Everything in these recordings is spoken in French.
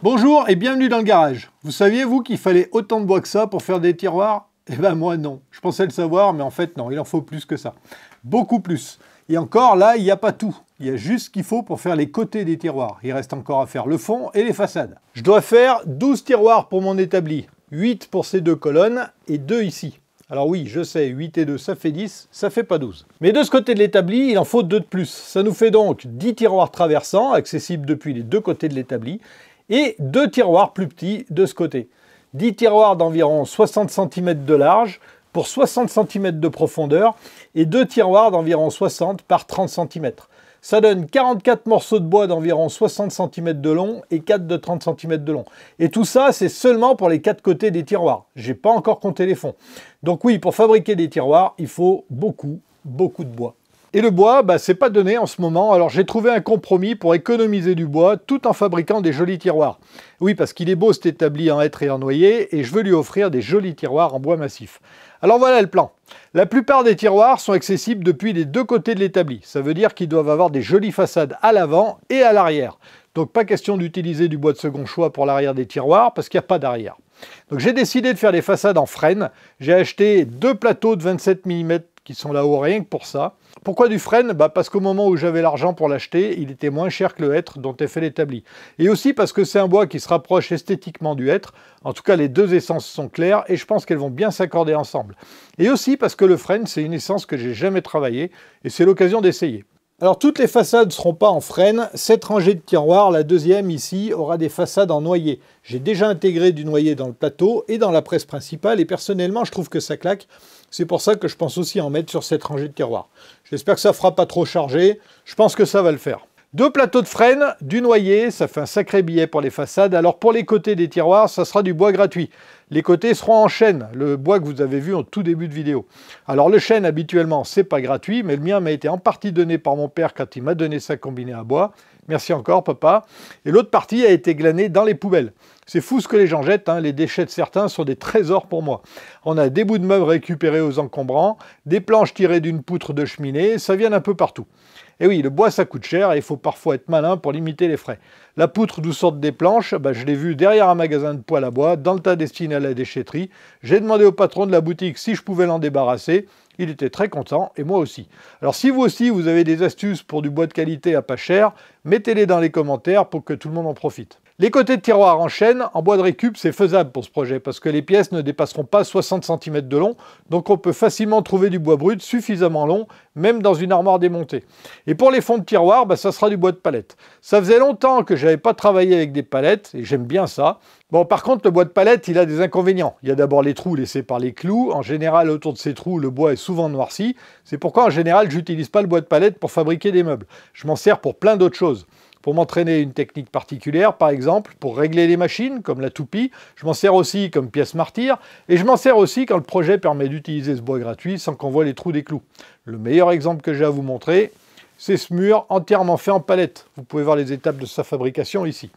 Bonjour et bienvenue dans le garage. Vous saviez, vous, qu'il fallait autant de bois que ça pour faire des tiroirs? Eh ben moi non. Je pensais le savoir, mais en fait non, il en faut plus que ça. Beaucoup plus. Et encore, là, il n'y a pas tout. Il y a juste ce qu'il faut pour faire les côtés des tiroirs. Il reste encore à faire le fond et les façades. Je dois faire 12 tiroirs pour mon établi. 8 pour ces deux colonnes et 2 ici. Alors oui, je sais, 8 et 2, ça fait 10, ça fait pas 12. Mais de ce côté de l'établi, il en faut 2 de plus. Ça nous fait donc 10 tiroirs traversants, accessibles depuis les deux côtés de l'établi, et 2 tiroirs plus petits de ce côté. 10 tiroirs d'environ 60 cm de large pour 60 cm de profondeur et 2 tiroirs d'environ 60 par 30 cm. Ça donne 44 morceaux de bois d'environ 60 cm de long et 4 de 30 cm de long. Et tout ça, c'est seulement pour les 4 côtés des tiroirs. J'ai pas encore compté les fonds. Donc oui, pour fabriquer des tiroirs, il faut beaucoup de bois. Et le bois, c'est pas donné en ce moment, alors j'ai trouvé un compromis pour économiser du bois tout en fabriquant des jolis tiroirs. Oui, parce qu'il est beau cet établi en hêtre et en noyer, et je veux lui offrir des jolis tiroirs en bois massif. Alors voilà le plan. La plupart des tiroirs sont accessibles depuis les deux côtés de l'établi. Ça veut dire qu'ils doivent avoir des jolies façades à l'avant et à l'arrière. Donc pas question d'utiliser du bois de second choix pour l'arrière des tiroirs, parce qu'il n'y a pas d'arrière. Donc j'ai décidé de faire les façades en frêne. J'ai acheté 2 plateaux de 27 mm qui sont là-haut rien que pour ça. Pourquoi du frêne? Parce qu'au moment où j'avais l'argent pour l'acheter, il était moins cher que le hêtre dont est fait l'établi. Et aussi parce que c'est un bois qui se rapproche esthétiquement du hêtre. En tout cas, les deux essences sont claires et je pense qu'elles vont bien s'accorder ensemble. Et aussi parce que le frêne, c'est une essence que j'ai jamais travaillée et c'est l'occasion d'essayer. Alors toutes les façades ne seront pas en frêne. Cette rangée de tiroirs, la deuxième ici, aura des façades en noyer. J'ai déjà intégré du noyer dans le plateau et dans la presse principale et personnellement, je trouve que ça claque. C'est pour ça que je pense aussi en mettre sur cette rangée de tiroirs. J'espère que ça ne fera pas trop chargé. Je pense que ça va le faire. 2 plateaux de frêne, du noyer, ça fait un sacré billet pour les façades. Alors pour les côtés des tiroirs, ça sera du bois gratuit. Les côtés seront en chêne, le bois que vous avez vu en tout début de vidéo. Alors le chêne, habituellement, c'est pas gratuit, mais le mien m'a été en partie donné par mon père quand il m'a donné sa combinée à bois. Merci encore, papa. Et l'autre partie a été glanée dans les poubelles. C'est fou ce que les gens jettent, hein. Les déchets de certains sont des trésors pour moi. On a des bouts de meubles récupérés aux encombrants, des planches tirées d'une poutre de cheminée, ça vient un peu partout. Et oui, le bois ça coûte cher et il faut parfois être malin pour limiter les frais. La poutre d'où sortent des planches, je l'ai vue derrière un magasin de poêle à bois, dans le tas destiné à la déchetterie. J'ai demandé au patron de la boutique si je pouvais l'en débarrasser. Il était très content, et moi aussi. Alors si vous aussi, vous avez des astuces pour du bois de qualité à pas cher, mettez-les dans les commentaires pour que tout le monde en profite. Les côtés de tiroirs en chêne, en bois de récup, c'est faisable pour ce projet, parce que les pièces ne dépasseront pas 60 cm de long, donc on peut facilement trouver du bois brut suffisamment long, même dans une armoire démontée. Et pour les fonds de tiroirs, ça sera du bois de palette. Ça faisait longtemps que je n'avais pas travaillé avec des palettes, et j'aime bien ça. Bon, par contre, le bois de palette, il a des inconvénients. Il y a d'abord les trous laissés par les clous. En général, autour de ces trous, le bois est souvent noirci. C'est pourquoi, en général, je n'utilise pas le bois de palette pour fabriquer des meubles. Je m'en sers pour plein d'autres choses. Pour m'entraîner une technique particulière, par exemple, pour régler les machines, comme la toupie. Je m'en sers aussi comme pièce martyre. Et je m'en sers aussi quand le projet permet d'utiliser ce bois gratuit sans qu'on voit les trous des clous. Le meilleur exemple que j'ai à vous montrer, c'est ce mur entièrement fait en palette. Vous pouvez voir les étapes de sa fabrication ici.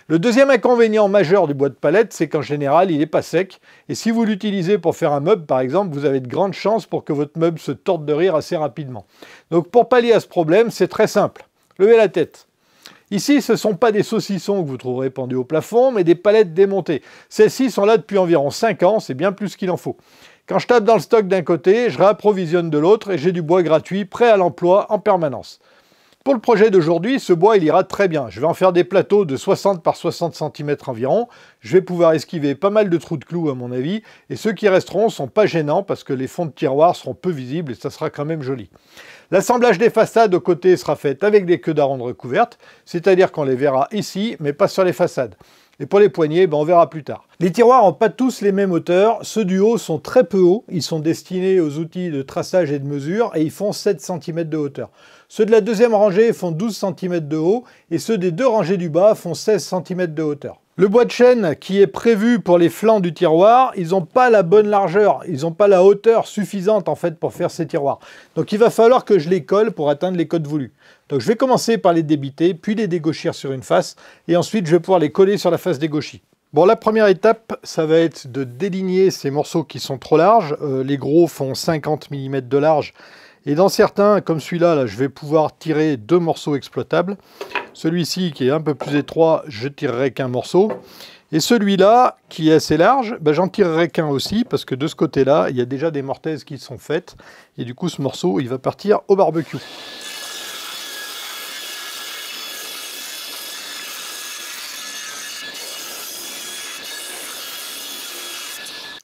Le deuxième inconvénient majeur du bois de palette, c'est qu'en général, il n'est pas sec. Et si vous l'utilisez pour faire un meuble, par exemple, vous avez de grandes chances pour que votre meuble se torde de rire assez rapidement. Donc pour pallier à ce problème, c'est très simple. Levez la tête. Ici, ce ne sont pas des saucissons que vous trouverez pendus au plafond, mais des palettes démontées. Celles-ci sont là depuis environ 5 ans, c'est bien plus qu'il en faut. Quand je tape dans le stock d'un côté, je réapprovisionne de l'autre et j'ai du bois gratuit prêt à l'emploi en permanence. Pour le projet d'aujourd'hui, ce bois il ira très bien. Je vais en faire des plateaux de 60 par 60 cm environ. Je vais pouvoir esquiver pas mal de trous de clous à mon avis. Et ceux qui resteront sont pas gênants parce que les fonds de tiroirs seront peu visibles et ça sera quand même joli. L'assemblage des façades aux côtés sera fait avec des queues d'aronde recouvertes, c'est-à-dire qu'on les verra ici, mais pas sur les façades. Et pour les poignées, on verra plus tard. Les tiroirs n'ont pas tous les mêmes hauteurs. Ceux du haut sont très peu hauts. Ils sont destinés aux outils de traçage et de mesure et ils font 7 cm de hauteur. Ceux de la deuxième rangée font 12 cm de haut et ceux des deux rangées du bas font 16 cm de hauteur. Le bois de chêne qui est prévu pour les flancs du tiroir, ils n'ont pas la bonne largeur, ils n'ont pas la hauteur suffisante en fait pour faire ces tiroirs. Donc il va falloir que je les colle pour atteindre les codes voulus. Donc je vais commencer par les débiter, puis les dégauchir sur une face, et ensuite je vais pouvoir les coller sur la face dégauchie. Bon, la première étape, ça va être de déligner ces morceaux qui sont trop larges. Les gros font 50 mm de large Et dans certains, comme celui-là, là, je vais pouvoir tirer 2 morceaux exploitables. Celui-ci, qui est un peu plus étroit, je tirerai qu'un morceau. Et celui-là, qui est assez large, ben, j'en tirerai qu'un aussi, parce que de ce côté-là, il y a déjà des mortaises qui sont faites. Et du coup, ce morceau, il va partir au barbecue.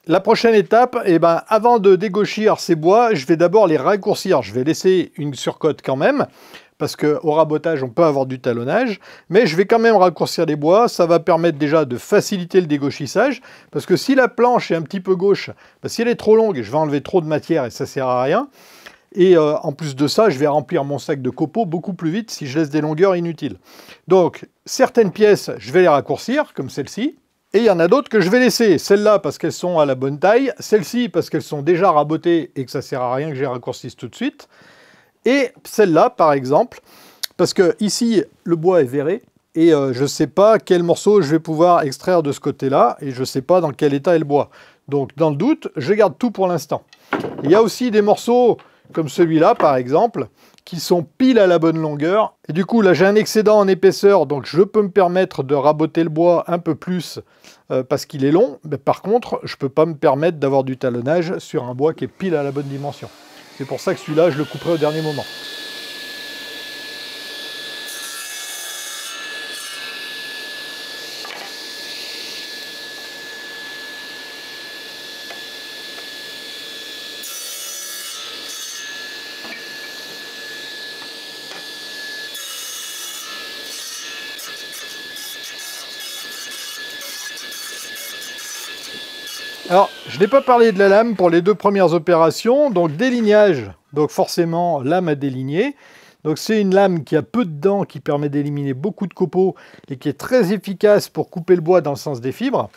La prochaine étape, eh ben, avant de dégauchir ces bois, je vais d'abord les raccourcir. Je vais laisser une surcote quand même, parce qu'au rabotage, on peut avoir du talonnage, mais je vais quand même raccourcir les bois. Ça va permettre déjà de faciliter le dégauchissage, parce que si la planche est un petit peu gauche, ben, si elle est trop longue, je vais enlever trop de matière et ça ne sert à rien. Et en plus de ça, je vais remplir mon sac de copeaux beaucoup plus vite si je laisse des longueurs inutiles. Donc, certaines pièces, je vais les raccourcir, comme celle-ci. Et il y en a d'autres que je vais laisser. Celles-là parce qu'elles sont à la bonne taille. Celles-ci parce qu'elles sont déjà rabotées et que ça ne sert à rien que je les raccourcisse tout de suite. Et celle-là, par exemple, parce que ici, le bois est verré. Et je ne sais pas quel morceau je vais pouvoir extraire de ce côté-là. Et je ne sais pas dans quel état est le bois. Donc, dans le doute, je garde tout pour l'instant. Il y a aussi des morceaux comme celui-là, par exemple, qui sont pile à la bonne longueur. Et du coup, là, j'ai un excédent en épaisseur, donc je peux me permettre de raboter le bois un peu plus parce qu'il est long. Mais par contre, je ne peux pas me permettre d'avoir du talonnage sur un bois qui est pile à la bonne dimension. C'est pour ça que celui-là, je le couperai au dernier moment. Alors, je n'ai pas parlé de la lame pour les 2 premières opérations, donc délignage, donc forcément lame à déligner. Donc c'est une lame qui a peu de dents, qui permet d'éliminer beaucoup de copeaux et qui est très efficace pour couper le bois dans le sens des fibres.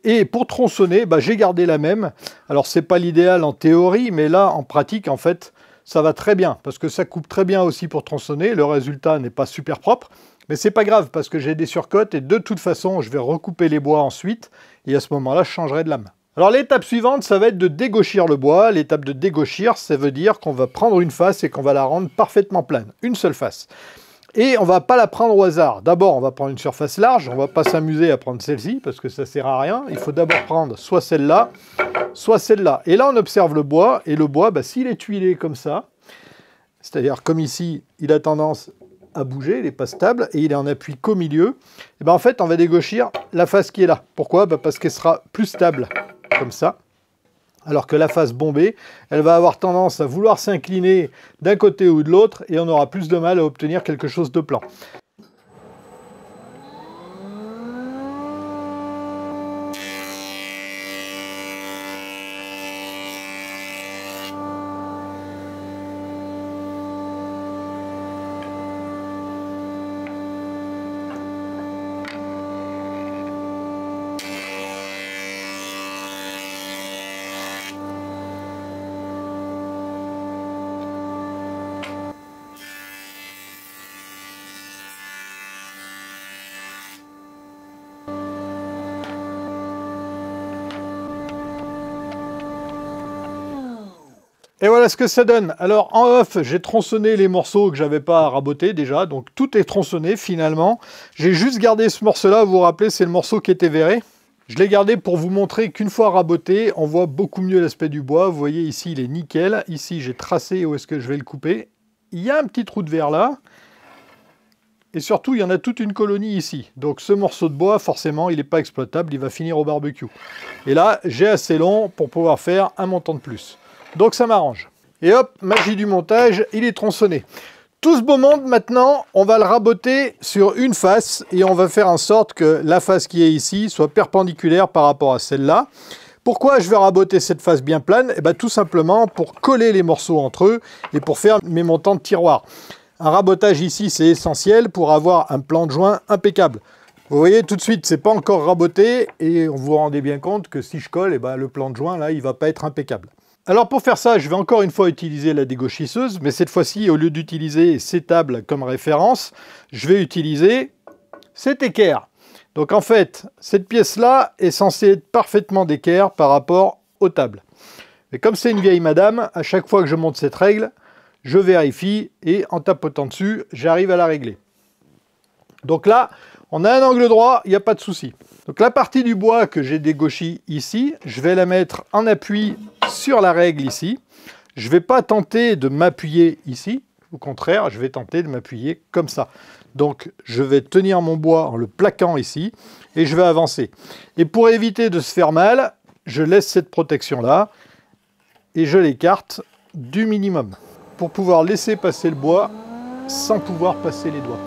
Et pour tronçonner, bah, j'ai gardé la même. Alors c'est pas l'idéal en théorie, mais là en pratique en fait, ça va très bien, parce que ça coupe très bien aussi pour tronçonner. Le résultat n'est pas super propre, mais c'est pas grave, parce que j'ai des surcotes et de toute façon, je vais recouper les bois ensuite, et à ce moment-là, je changerai de lame. Alors l'étape suivante, ça va être de dégauchir le bois. L'étape de dégauchir, ça veut dire qu'on va prendre une face et qu'on va la rendre parfaitement plane, une seule face. Et on ne va pas la prendre au hasard. D'abord, on va prendre une surface large, on ne va pas s'amuser à prendre celle-ci, parce que ça ne sert à rien. Il faut d'abord prendre soit celle-là, soit celle-là. Et là, on observe le bois, et le bois, bah, s'il est tuilé comme ça, c'est-à-dire comme ici, il a tendance à bouger, il n'est pas stable, et il est en appui qu'au milieu, et ben en fait, on va dégauchir la face qui est là. Pourquoi? Bah, parce qu'elle sera plus stable, comme ça. Alors que la face bombée, elle va avoir tendance à vouloir s'incliner d'un côté ou de l'autre, et on aura plus de mal à obtenir quelque chose de plan. Et voilà ce que ça donne. Alors en off, j'ai tronçonné les morceaux que j'avais pas à raboter déjà, donc tout est tronçonné finalement. J'ai juste gardé ce morceau-là, vous vous rappelez, c'est le morceau qui était verré. Je l'ai gardé pour vous montrer qu'une fois raboté, on voit beaucoup mieux l'aspect du bois. Vous voyez ici, il est nickel. Ici, j'ai tracé où est-ce que je vais le couper. Il y a un petit trou de verre là. Et surtout, il y en a toute une colonie ici. Donc ce morceau de bois, forcément, il n'est pas exploitable, il va finir au barbecue. Et là, j'ai assez long pour pouvoir faire un montant de plus. Donc ça m'arrange. Et hop, magie du montage, il est tronçonné. Tout ce beau monde, maintenant, on va le raboter sur une face et on va faire en sorte que la face qui est ici soit perpendiculaire par rapport à celle-là. Pourquoi je vais raboter cette face bien plane? Eh bien, tout simplement pour coller les morceaux entre eux et pour faire mes montants de tiroir. Un rabotage ici, c'est essentiel pour avoir un plan de joint impeccable. Vous voyez tout de suite, c'est pas encore raboté et vous vous rendez bien compte que si je colle, eh ben, le plan de joint, là, il va pas être impeccable. Alors pour faire ça, je vais encore une fois utiliser la dégauchisseuse, mais cette fois-ci, au lieu d'utiliser ces tables comme référence, je vais utiliser cet équerre. Donc en fait, cette pièce-là est censée être parfaitement d'équerre par rapport aux tables. Mais comme c'est une vieille madame, à chaque fois que je monte cette règle, je vérifie et en tapotant dessus, j'arrive à la régler. Donc là, on a un angle droit, il n'y a pas de souci. Donc la partie du bois que j'ai dégauchie ici, je vais la mettre en appui sur la règle ici. Je ne vais pas tenter de m'appuyer ici. Au contraire, je vais tenter de m'appuyer comme ça. Donc, je vais tenir mon bois en le plaquant ici et je vais avancer. Et pour éviter de se faire mal, je laisse cette protection-là et je l'écarte du minimum pour pouvoir laisser passer le bois sans pouvoir passer les doigts.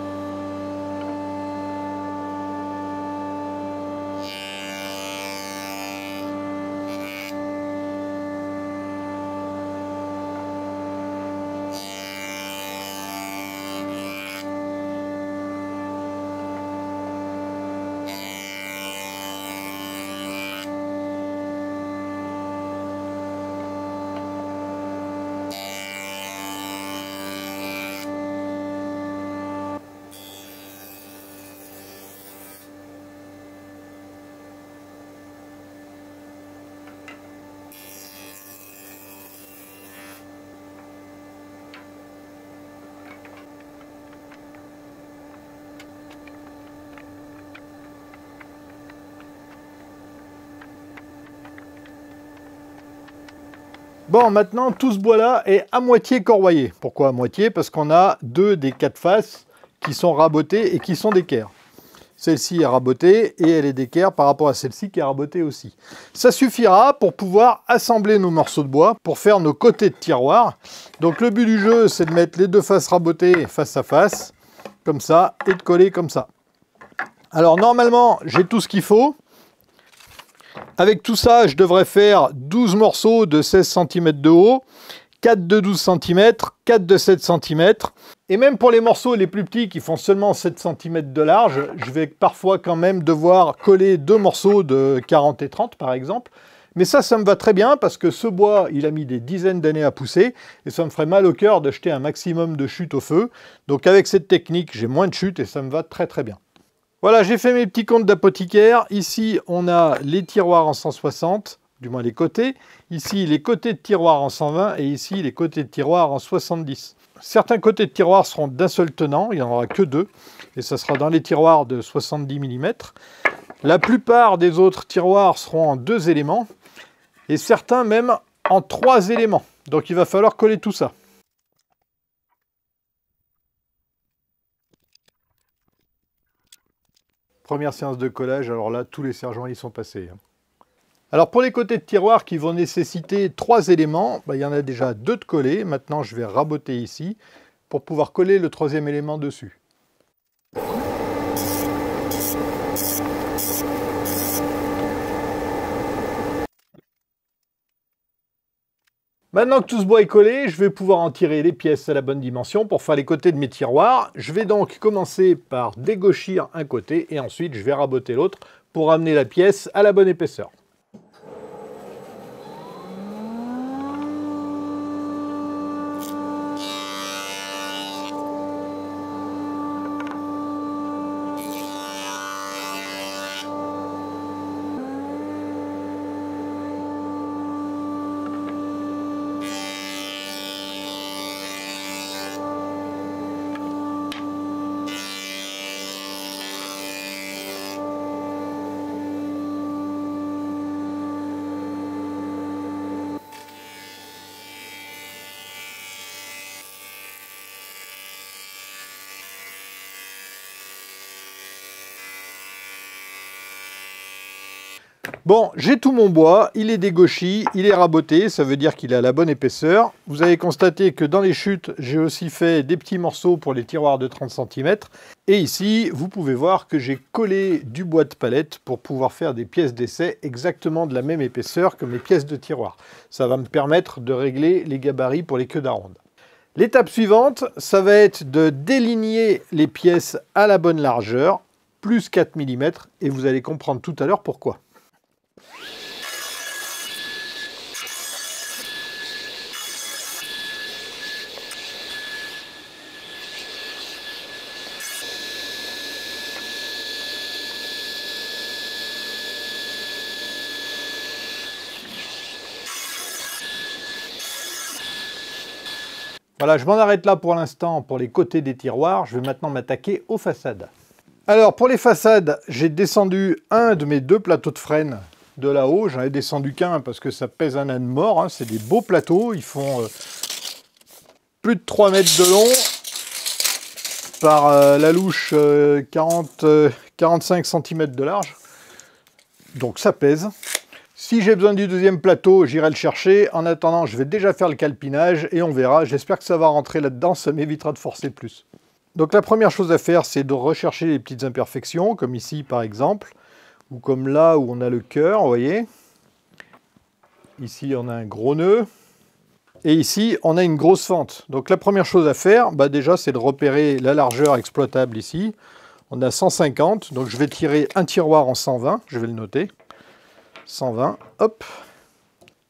Bon, maintenant, tout ce bois-là est à moitié corroyé. Pourquoi à moitié? Parce qu'on a 2 des 4 faces qui sont rabotées et qui sont d'équerre. Celle-ci est rabotée et elle est d'équerre par rapport à celle-ci qui est rabotée aussi. Ça suffira pour pouvoir assembler nos morceaux de bois, pour faire nos côtés de tiroir. Donc le but du jeu, c'est de mettre les 2 faces rabotées face à face, comme ça, et de coller comme ça. Alors normalement, j'ai tout ce qu'il faut. Avec tout ça, je devrais faire 12 morceaux de 16 cm de haut, 4 de 12 cm, 4 de 7 cm. Et même pour les morceaux les plus petits qui font seulement 7 cm de large, je vais parfois quand même devoir coller 2 morceaux de 40 et 30 par exemple. Mais ça me va très bien parce que ce bois, il a mis des dizaines d'années à pousser et ça me ferait mal au cœur de jeter un maximum de chute au feu. Donc avec cette technique, j'ai moins de chute et ça me va très très bien. Voilà, j'ai fait mes petits comptes d'apothicaire. Ici, on a les tiroirs en 160, du moins les côtés. Ici, les côtés de tiroirs en 120 et ici, les côtés de tiroirs en 70. Certains côtés de tiroirs seront d'un seul tenant, il n'y en aura que 2. Et ça sera dans les tiroirs de 70 mm. La plupart des autres tiroirs seront en 2 éléments. Et certains même en 3 éléments. Donc il va falloir coller tout ça. Première séance de collage, alors là, tous les sergents y sont passés. Alors pour les côtés de tiroir qui vont nécessiter 3 éléments, il y en a déjà 2 de collés. Maintenant, je vais raboter ici pour pouvoir coller le 3e élément dessus. Maintenant que tout ce bois est collé, je vais pouvoir en tirer les pièces à la bonne dimension pour faire les côtés de mes tiroirs. Je vais donc commencer par dégauchir un côté et ensuite je vais raboter l'autre pour amener la pièce à la bonne épaisseur. Bon, j'ai tout mon bois, il est dégauchi, il est raboté, ça veut dire qu'il a la bonne épaisseur. Vous avez constaté que dans les chutes, j'ai aussi fait des petits morceaux pour les tiroirs de 30 cm. Et ici, vous pouvez voir que j'ai collé du bois de palette pour pouvoir faire des pièces d'essai exactement de la même épaisseur que mes pièces de tiroir. Ça va me permettre de régler les gabarits pour les queues d'aronde. L'étape suivante, ça va être de déligner les pièces à la bonne largeur, plus 4 mm, et vous allez comprendre tout à l'heure pourquoi. Voilà, je m'en arrête là pour l'instant pour les côtés des tiroirs. Je vais maintenant m'attaquer aux façades. Alors pour les façades, j'ai descendu un de mes 2 plateaux de frêne de là-haut. J'en ai descendu qu'un parce que ça pèse un âne mort. Hein. C'est des beaux plateaux, ils font plus de 3 mètres de long par la louche 45 cm de large. Donc ça pèse. Si j'ai besoin du deuxième plateau, j'irai le chercher. En attendant, je vais déjà faire le calpinage et on verra. J'espère que ça va rentrer là-dedans, ça m'évitera de forcer plus. Donc la première chose à faire, c'est de rechercher les petites imperfections, comme ici par exemple, ou comme là où on a le cœur, vous voyez. Ici, on a un gros nœud. Et ici, on a une grosse fente. Donc la première chose à faire, déjà, c'est de repérer la largeur exploitable ici. On a 150, donc je vais tirer un tiroir en 120, je vais le noter. 120, hop.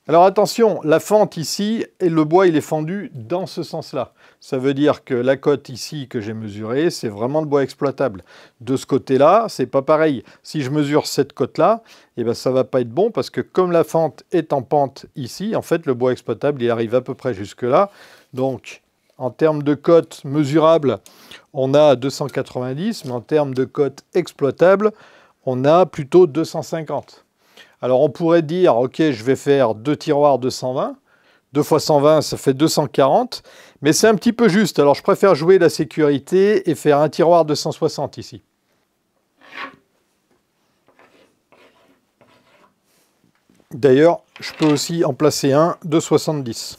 Alors attention, la fente ici, et le bois il est fendu dans ce sens-là. Ça veut dire que la cote ici que j'ai mesurée, c'est vraiment le bois exploitable. De ce côté-là, c'est pas pareil. Si je mesure cette cote-là, ça va pas être bon parce que comme la fente est en pente ici, en fait le bois exploitable il arrive à peu près jusque-là. Donc en termes de cote mesurable, on a 290, mais en termes de cote exploitable, on a plutôt 250. Alors on pourrait dire, ok, je vais faire 2 tiroirs de 120. 2 fois 120, ça fait 240. Mais c'est un petit peu juste. Alors je préfère jouer la sécurité et faire un tiroir de 160 ici. D'ailleurs, je peux aussi en placer un de 70.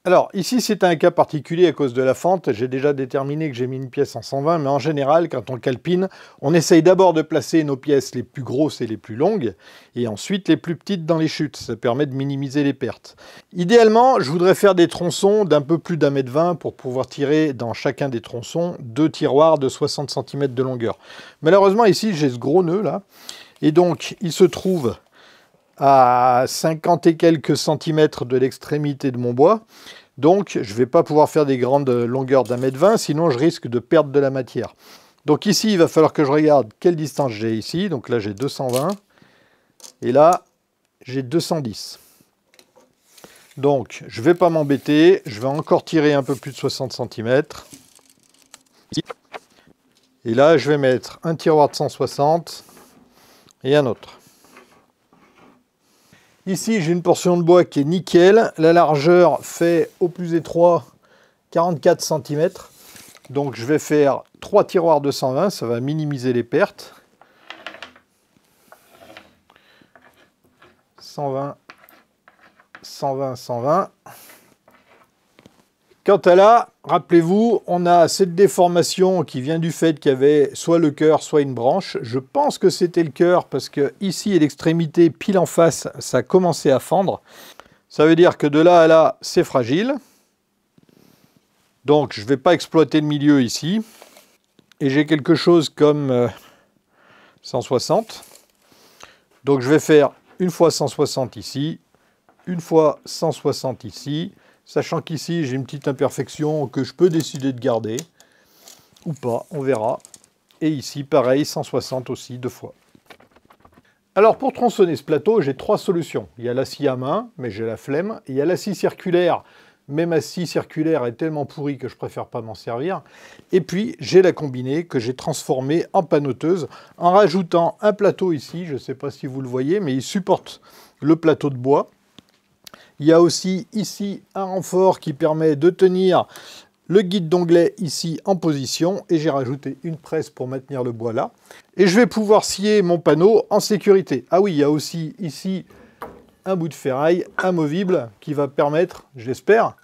Alors, ici, c'est un cas particulier à cause de la fente. J'ai déjà déterminé que j'ai mis une pièce en 120, mais en général, quand on calpine, on essaye d'abord de placer nos pièces les plus grosses et les plus longues, et ensuite les plus petites dans les chutes. Ça permet de minimiser les pertes. Idéalement, je voudrais faire des tronçons d'un peu plus d'1,20 m pour pouvoir tirer dans chacun des tronçons 2 tiroirs de 60 cm de longueur. Malheureusement, ici, j'ai ce gros nœud là, et donc, il se trouve à 50 et quelques centimètres de l'extrémité de mon bois. Donc, je ne vais pas pouvoir faire des grandes longueurs d'1,20 m, sinon je risque de perdre de la matière. Donc ici, il va falloir que je regarde quelle distance j'ai ici. Donc là, j'ai 220. Et là, j'ai 210. Donc, je ne vais pas m'embêter. Je vais encore tirer un peu plus de 60 cm. Et là, je vais mettre un tiroir de 160 et un autre. Ici, j'ai une portion de bois qui est nickel. La largeur fait au plus étroit 44 cm. Donc, je vais faire 3 tiroirs de 120. Ça va minimiser les pertes. 120, 120, 120. Quant à là, rappelez-vous, on a cette déformation qui vient du fait qu'il y avait soit le cœur, soit une branche. Je pense que c'était le cœur parce que ici, à l'extrémité, pile en face, ça a commencé à fendre. Ça veut dire que de là à là, c'est fragile. Donc, je ne vais pas exploiter le milieu ici. Et j'ai quelque chose comme 160. Donc, je vais faire une fois 160 ici, une fois 160 ici. Sachant qu'ici, j'ai une petite imperfection que je peux décider de garder, ou pas, on verra. Et ici, pareil, 160 aussi, 2 fois. Alors, pour tronçonner ce plateau, j'ai 3 solutions. Il y a la scie à main, mais j'ai la flemme. Il y a la scie circulaire, mais ma scie circulaire est tellement pourrie que je préfère pas m'en servir. Et puis, j'ai la combinée que j'ai transformée en panoteuse, en rajoutant un plateau ici, je ne sais pas si vous le voyez, mais il supporte le plateau de bois. Il y a aussi ici un renfort qui permet de tenir le guide d'onglet ici en position. Et j'ai rajouté une presse pour maintenir le bois là. Et je vais pouvoir scier mon panneau en sécurité. Ah oui, il y a aussi ici un bout de ferraille amovible qui va permettre, j'espère,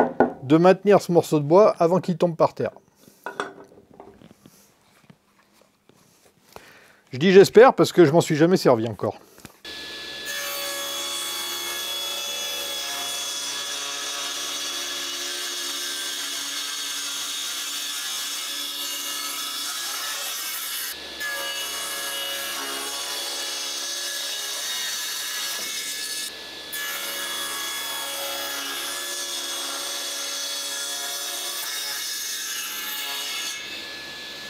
de maintenir ce morceau de bois avant qu'il tombe par terre. Je dis j'espère parce que je m'en suis jamais servi encore.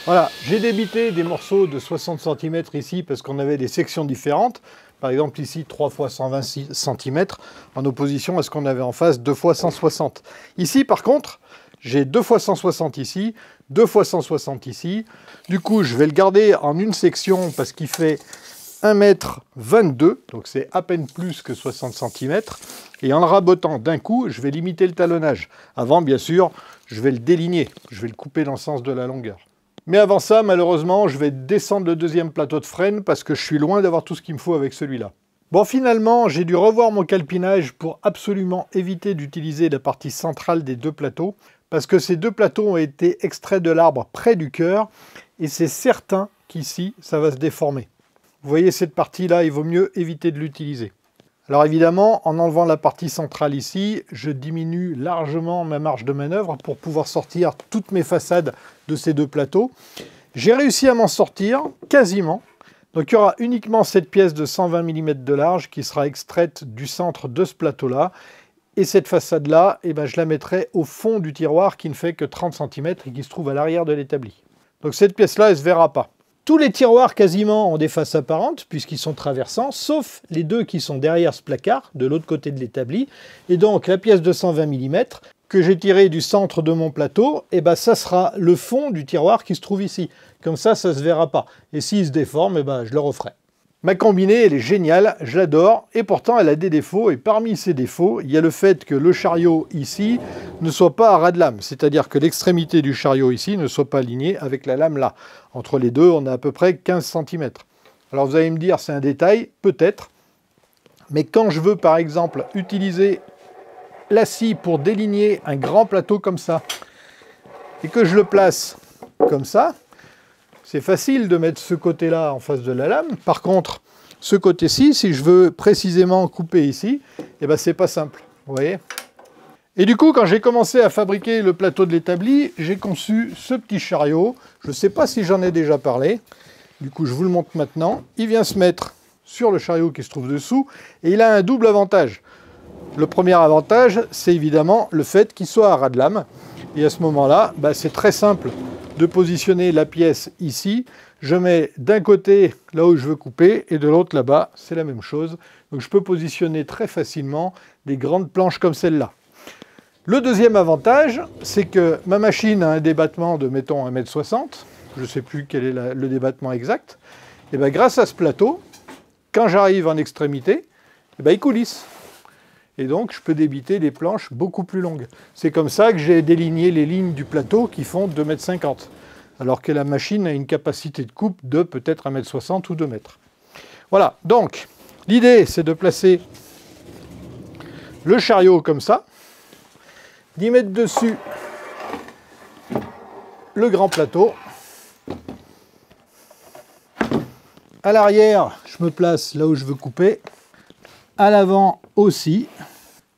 Voilà, j'ai débité des morceaux de 60 cm ici parce qu'on avait des sections différentes. Par exemple ici 3 fois 120 cm en opposition à ce qu'on avait en face 2 fois 160. Ici par contre, J'ai 2 fois 160 ici, 2 fois 160 ici. Du coup, je vais le garder en une section parce qu'il fait 1,22 m, donc c'est à peine plus que 60 cm. Et en le rabotant d'un coup, je vais limiter le talonnage. Avant, bien sûr, je vais le déligner, je vais le couper dans le sens de la longueur. Mais avant ça, malheureusement, je vais descendre le deuxième plateau de frêne parce que je suis loin d'avoir tout ce qu'il me faut avec celui-là. Bon, finalement, j'ai dû revoir mon calpinage pour absolument éviter d'utiliser la partie centrale des deux plateaux, parce que ces deux plateaux ont été extraits de l'arbre près du cœur, et c'est certain qu'ici, ça va se déformer. Vous voyez cette partie-là, il vaut mieux éviter de l'utiliser. Alors évidemment, en enlevant la partie centrale ici, je diminue largement ma marge de manœuvre pour pouvoir sortir toutes mes façades de ces deux plateaux. J'ai réussi à m'en sortir, quasiment. Donc il y aura uniquement cette pièce de 120 mm de large qui sera extraite du centre de ce plateau-là. Et cette façade-là, eh ben, je la mettrai au fond du tiroir qui ne fait que 30 cm et qui se trouve à l'arrière de l'établi. Donc cette pièce-là, elle ne se verra pas. Tous les tiroirs quasiment ont des faces apparentes puisqu'ils sont traversants, sauf les deux qui sont derrière ce placard, de l'autre côté de l'établi. Et donc la pièce de 120 mm que j'ai tirée du centre de mon plateau, eh ben, ça sera le fond du tiroir qui se trouve ici. Comme ça, ça ne se verra pas. Et s'il se déforme, eh ben, je le referai. Ma combinée, elle est géniale, je l'adore, et pourtant elle a des défauts, et parmi ces défauts, il y a le fait que le chariot ici ne soit pas à ras de lame, c'est-à-dire que l'extrémité du chariot ici ne soit pas alignée avec la lame là. Entre les deux, on a à peu près 15 cm. Alors vous allez me dire, c'est un détail, peut-être, mais quand je veux par exemple utiliser la scie pour déligner un grand plateau comme ça, et que je le place comme ça, c'est facile de mettre ce côté-là en face de la lame. Par contre, ce côté-ci, si je veux précisément couper ici, eh ben, c'est pas simple. Vous voyez ? Et du coup, quand j'ai commencé à fabriquer le plateau de l'établi, j'ai conçu ce petit chariot. Je ne sais pas si j'en ai déjà parlé. Du coup, je vous le montre maintenant. Il vient se mettre sur le chariot qui se trouve dessous. Et il a un double avantage. Le premier avantage, c'est évidemment le fait qu'il soit à ras de lame. Et à ce moment-là, bah, c'est très simple de positionner la pièce ici. Je mets d'un côté là où je veux couper et de l'autre là-bas, c'est la même chose. Donc je peux positionner très facilement des grandes planches comme celle-là. Le deuxième avantage, c'est que ma machine a un débattement de, mettons, 1,60 m. Je ne sais plus quel est le débattement exact. Et bien grâce à ce plateau, quand j'arrive en extrémité, et ben, il coulisse. Et donc, je peux débiter des planches beaucoup plus longues. C'est comme ça que j'ai déligné les lignes du plateau qui font 2,50 m. Alors que la machine a une capacité de coupe de peut-être 1,60 m ou 2 m. Voilà, donc, l'idée, c'est de placer le chariot comme ça, d'y mettre dessus le grand plateau. À l'arrière, je me place là où je veux couper. À l'avant aussi.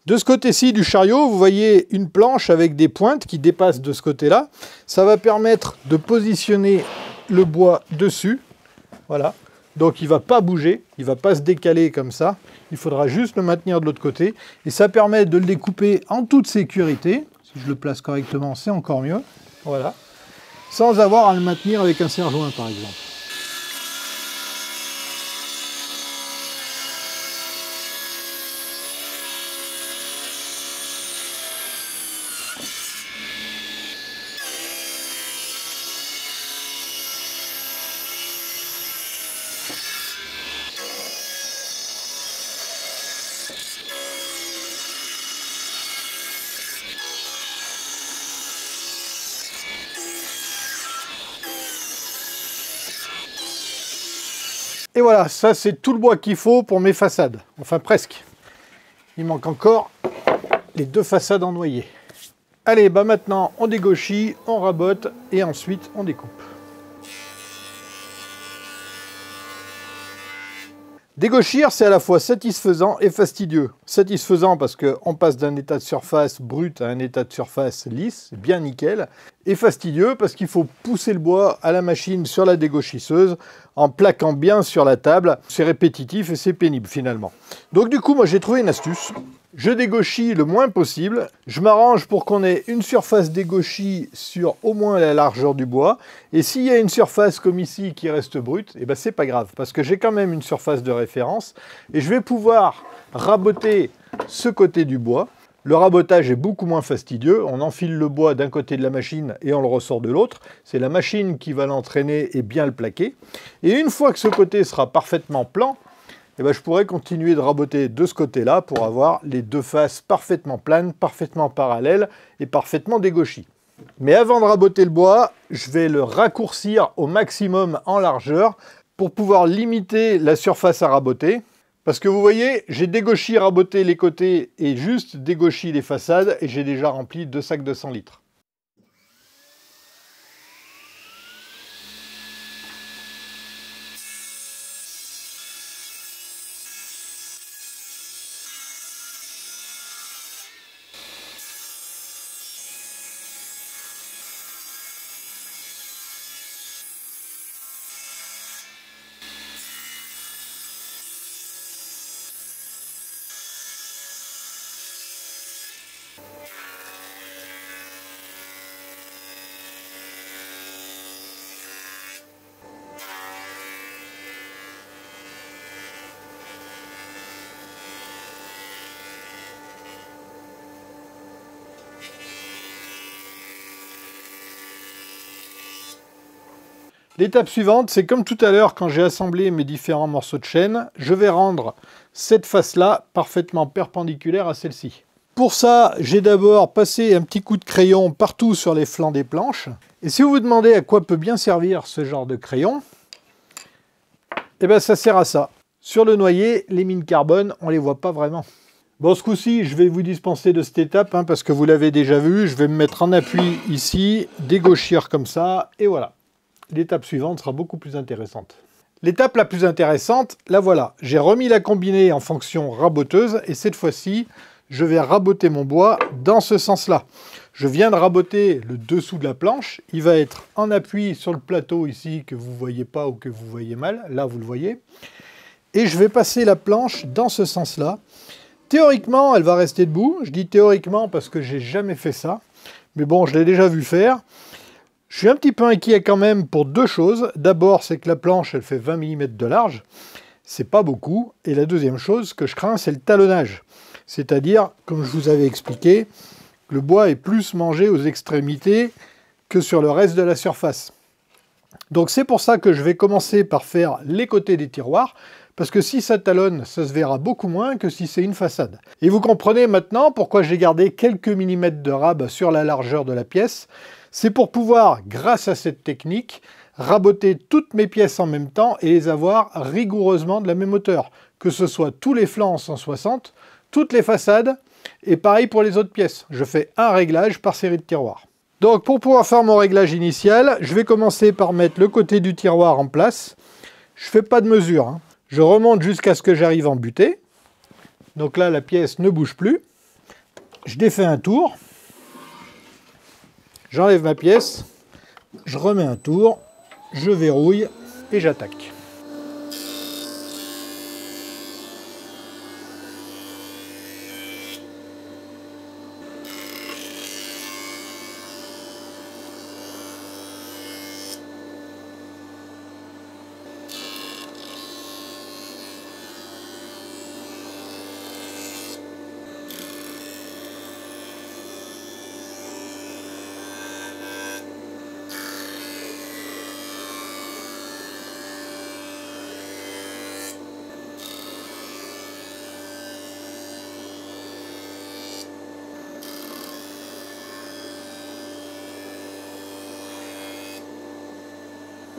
De ce côté-ci du chariot, vous voyez une planche avec des pointes qui dépassent de ce côté-là. Ça va permettre de positionner le bois dessus. Voilà. Donc il ne va pas bouger, il ne va pas se décaler comme ça. Il faudra juste le maintenir de l'autre côté. Et ça permet de le découper en toute sécurité. Si je le place correctement, c'est encore mieux. Voilà. Sans avoir à le maintenir avec un serre-joint, par exemple. Et voilà, ça c'est tout le bois qu'il faut pour mes façades. Enfin presque. Il manque encore les deux façades en noyer. Allez, bah maintenant on dégauchit, on rabote et ensuite on découpe. Dégauchir, c'est à la fois satisfaisant et fastidieux. Satisfaisant parce qu'on passe d'un état de surface brut à un état de surface lisse, bien nickel. Et fastidieux parce qu'il faut pousser le bois à la machine sur la dégauchisseuse en plaquant bien sur la table. C'est répétitif et c'est pénible finalement. Donc du coup, moi j'ai trouvé une astuce. Je dégauchis le moins possible. Je m'arrange pour qu'on ait une surface dégauchie sur au moins la largeur du bois. Et s'il y a une surface comme ici qui reste brute, eh ben c'est pas grave parce que j'ai quand même une surface de référence et je vais pouvoir raboter ce côté du bois Le rabotage est beaucoup moins fastidieux, on enfile le bois d'un côté de la machine et on le ressort de l'autre. C'est la machine qui va l'entraîner et bien le plaquer. Et une fois que ce côté sera parfaitement plan, eh ben, je pourrais continuer de raboter de ce côté-là pour avoir les deux faces parfaitement planes, parfaitement parallèles et parfaitement dégauchies. Mais avant de raboter le bois, je vais le raccourcir au maximum en largeur pour pouvoir limiter la surface à raboter. Parce que vous voyez, j'ai dégauchi, raboté les côtés et juste dégauchi les façades et j'ai déjà rempli 2 sacs de 100 litres. L'étape suivante, c'est comme tout à l'heure quand j'ai assemblé mes différents morceaux de chaîne, je vais rendre cette face-là parfaitement perpendiculaire à celle-ci. Pour ça, j'ai d'abord passé un petit coup de crayon partout sur les flancs des planches. Et si vous vous demandez à quoi peut bien servir ce genre de crayon, eh bien ça sert à ça. Sur le noyer, les mines carbone, on ne les voit pas vraiment. Bon, ce coup-ci, je vais vous dispenser de cette étape, parce que vous l'avez déjà vu. Je vais me mettre en appui ici, dégauchir comme ça, et voilà. L'étape suivante sera beaucoup plus intéressante. L'étape la plus intéressante, la voilà. J'ai remis la combinée en fonction raboteuse et cette fois-ci, je vais raboter mon bois dans ce sens-là. Je viens de raboter le dessous de la planche. Il va être en appui sur le plateau ici que vous ne voyez pas ou que vous voyez mal. Là, vous le voyez. Et je vais passer la planche dans ce sens-là. Théoriquement, elle va rester debout. Je dis théoriquement parce que j'ai jamais fait ça. Mais bon, je l'ai déjà vu faire. Je suis un petit peu inquiet quand même pour deux choses. D'abord, c'est que la planche, elle fait 20 mm de large. C'est pas beaucoup. Et la deuxième chose que je crains, c'est le talonnage. C'est-à-dire, comme je vous avais expliqué, le bois est plus mangé aux extrémités que sur le reste de la surface. Donc c'est pour ça que je vais commencer par faire les côtés des tiroirs, parce que si ça talonne, ça se verra beaucoup moins que si c'est une façade. Et vous comprenez maintenant pourquoi j'ai gardé quelques millimètres de rab sur la largeur de la pièce. C'est pour pouvoir, grâce à cette technique, raboter toutes mes pièces en même temps et les avoir rigoureusement de la même hauteur. Que ce soit tous les flancs en 160, toutes les façades, et pareil pour les autres pièces. Je fais un réglage par série de tiroirs. Donc pour pouvoir faire mon réglage initial, je vais commencer par mettre le côté du tiroir en place. Je ne fais pas de mesure, hein. Je remonte jusqu'à ce que j'arrive en butée. Donc là, la pièce ne bouge plus. Je défais un tour. J'enlève ma pièce. Je remets un tour. Je verrouille et j'attaque.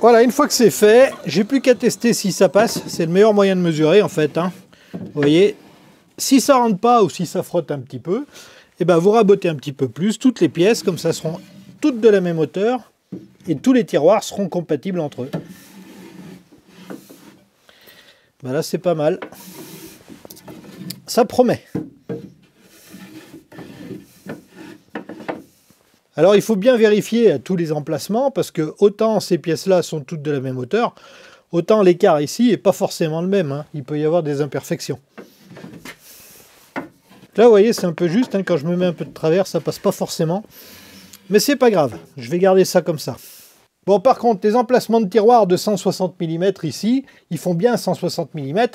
Voilà, une fois que c'est fait, j'ai plus qu'à tester si ça passe. C'est le meilleur moyen de mesurer en fait, hein. Vous voyez, si ça rentre pas ou si ça frotte un petit peu, eh ben vous rabotez un petit peu plus toutes les pièces, comme ça seront toutes de la même hauteur et tous les tiroirs seront compatibles entre eux. Ben là c'est pas mal. Ça promet. Alors il faut bien vérifier à tous les emplacements parce que autant ces pièces-là sont toutes de la même hauteur, autant l'écart ici n'est pas forcément le même, hein. Il peut y avoir des imperfections. Là vous voyez c'est un peu juste, hein. Quand je me mets un peu de travers ça passe pas forcément. Mais c'est pas grave, je vais garder ça comme ça. Bon par contre les emplacements de tiroirs de 160 mm ici, ils font bien 160 mm,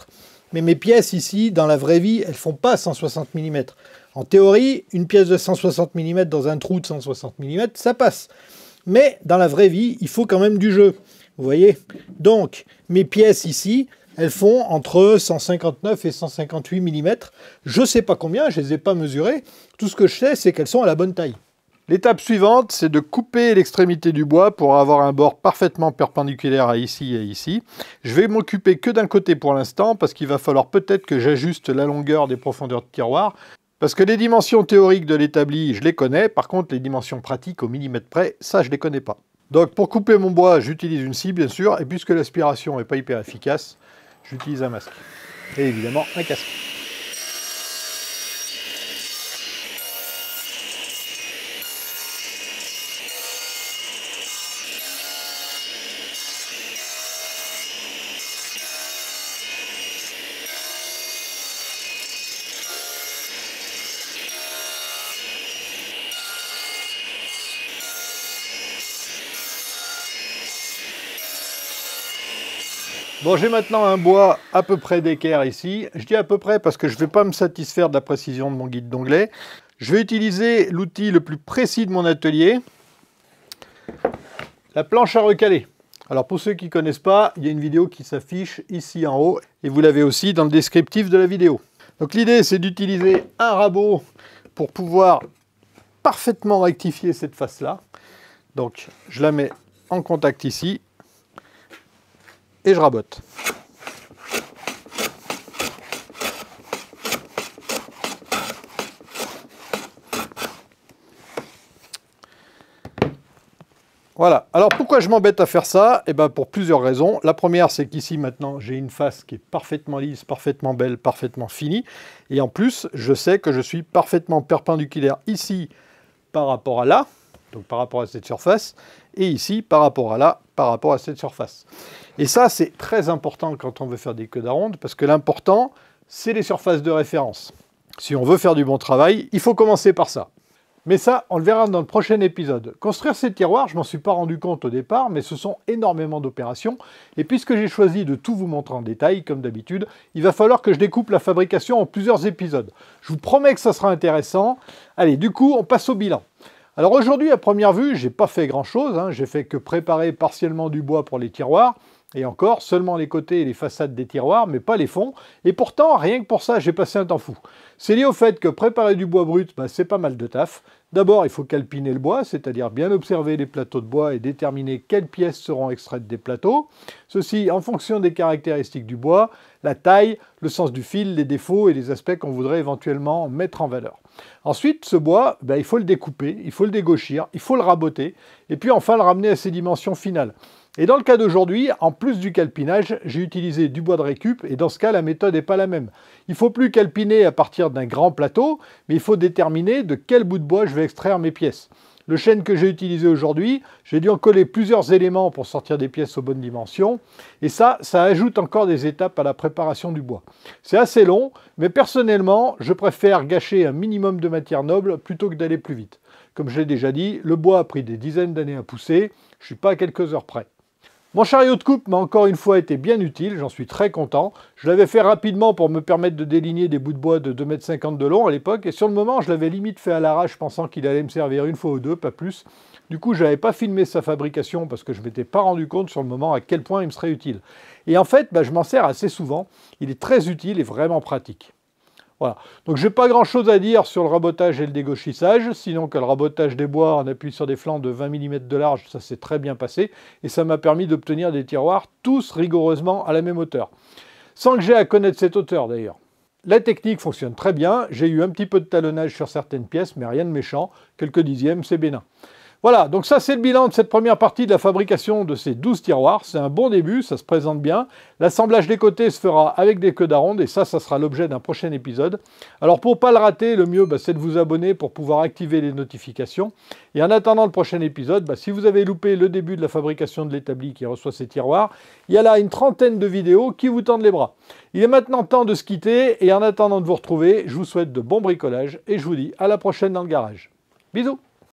mais mes pièces ici dans la vraie vie elles font pas 160 mm. En théorie, une pièce de 160 mm dans un trou de 160 mm, ça passe. Mais dans la vraie vie, il faut quand même du jeu. Vous voyez? Donc, mes pièces ici, elles font entre 159 et 158 mm. Je ne sais pas combien, je ne les ai pas mesurées. Tout ce que je sais, c'est qu'elles sont à la bonne taille. L'étape suivante, c'est de couper l'extrémité du bois pour avoir un bord parfaitement perpendiculaire à ici et ici. Je vais m'occuper que d'un côté pour l'instant, parce qu'il va falloir peut-être que j'ajuste la longueur des profondeurs de tiroir. Parce que les dimensions théoriques de l'établi, je les connais. Par contre, les dimensions pratiques au millimètre près, ça, je ne les connais pas. Donc, pour couper mon bois, j'utilise une scie, bien sûr. Et puisque l'aspiration n'est pas hyper efficace, j'utilise un masque. Et évidemment, un casque. Bon, j'ai maintenant un bois à peu près d'équerre ici. Je dis à peu près parce que je ne vais pas me satisfaire de la précision de mon guide d'onglet. Je vais utiliser l'outil le plus précis de mon atelier, la planche à recaler. Alors pour ceux qui ne connaissent pas, il y a une vidéo qui s'affiche ici en haut et vous l'avez aussi dans le descriptif de la vidéo. Donc l'idée, c'est d'utiliser un rabot pour pouvoir parfaitement rectifier cette face-là. Donc je la mets en contact ici. Et je rabote. Voilà. Alors pourquoi je m'embête à faire ça? Eh bien pour plusieurs raisons. La première, c'est qu'ici maintenant, j'ai une face qui est parfaitement lisse, parfaitement belle, parfaitement finie. Et en plus, je sais que je suis parfaitement perpendiculaire ici par rapport à là, donc par rapport à cette surface, et ici par rapport à là, par rapport à cette surface. Et ça, c'est très important quand on veut faire des queues d'aronde, parce que l'important, c'est les surfaces de référence. Si on veut faire du bon travail, il faut commencer par ça. Mais ça, on le verra dans le prochain épisode. Construire ces tiroirs, je m'en suis pas rendu compte au départ, mais ce sont énormément d'opérations. Et puisque j'ai choisi de tout vous montrer en détail, comme d'habitude, il va falloir que je découpe la fabrication en plusieurs épisodes. Je vous promets que ça sera intéressant. Allez, du coup, on passe au bilan. Alors aujourd'hui, à première vue, j'ai pas fait grand-chose. J'ai fait que préparer partiellement du bois pour les tiroirs. Et encore, seulement les côtés et les façades des tiroirs, mais pas les fonds. Et pourtant, rien que pour ça, j'ai passé un temps fou. C'est lié au fait que préparer du bois brut, c'est pas mal de taf. D'abord, il faut calpiner le bois, c'est-à-dire bien observer les plateaux de bois et déterminer quelles pièces seront extraites des plateaux. Ceci en fonction des caractéristiques du bois, la taille, le sens du fil, les défauts et les aspects qu'on voudrait éventuellement mettre en valeur. Ensuite, ce bois, il faut le découper, il faut le dégauchir, il faut le raboter, et puis enfin le ramener à ses dimensions finales. Et dans le cas d'aujourd'hui, en plus du calpinage, j'ai utilisé du bois de récup, et dans ce cas, la méthode n'est pas la même. Il ne faut plus calpiner à partir d'un grand plateau, mais il faut déterminer de quel bout de bois je vais extraire mes pièces. Le chêne que j'ai utilisé aujourd'hui, j'ai dû en coller plusieurs éléments pour sortir des pièces aux bonnes dimensions, et ça ajoute encore des étapes à la préparation du bois. C'est assez long, mais personnellement, je préfère gâcher un minimum de matière noble plutôt que d'aller plus vite. Comme je l'ai déjà dit, le bois a pris des dizaines d'années à pousser, je ne suis pas à quelques heures près. Mon chariot de coupe m'a encore une fois été bien utile, j'en suis très content. Je l'avais fait rapidement pour me permettre de déligner des bouts de bois de 2,50 m de long à l'époque, et sur le moment, je l'avais limite fait à l'arrache pensant qu'il allait me servir une fois ou deux, pas plus. Du coup, je n'avais pas filmé sa fabrication parce que je ne m'étais pas rendu compte sur le moment à quel point il me serait utile. Et en fait, je m'en sers assez souvent, il est très utile et vraiment pratique. Voilà, donc j'ai pas grand chose à dire sur le rabotage et le dégauchissage, sinon que le rabotage des bois en appui sur des flancs de 20 mm de large, ça s'est très bien passé, et ça m'a permis d'obtenir des tiroirs tous rigoureusement à la même hauteur. Sans que j'ai à connaître cette hauteur d'ailleurs. La technique fonctionne très bien, j'ai eu un petit peu de talonnage sur certaines pièces, mais rien de méchant, quelques dixièmes, c'est bénin. Voilà, donc ça c'est le bilan de cette première partie de la fabrication de ces 12 tiroirs. C'est un bon début, ça se présente bien. L'assemblage des côtés se fera avec des queues d'aronde et ça sera l'objet d'un prochain épisode. Alors pour ne pas le rater, le mieux c'est de vous abonner pour pouvoir activer les notifications. Et en attendant le prochain épisode, si vous avez loupé le début de la fabrication de l'établi qui reçoit ces tiroirs, il y a là une trentaine de vidéos qui vous tendent les bras. Il est maintenant temps de se quitter et en attendant de vous retrouver, je vous souhaite de bons bricolages et je vous dis à la prochaine dans le garage. Bisous!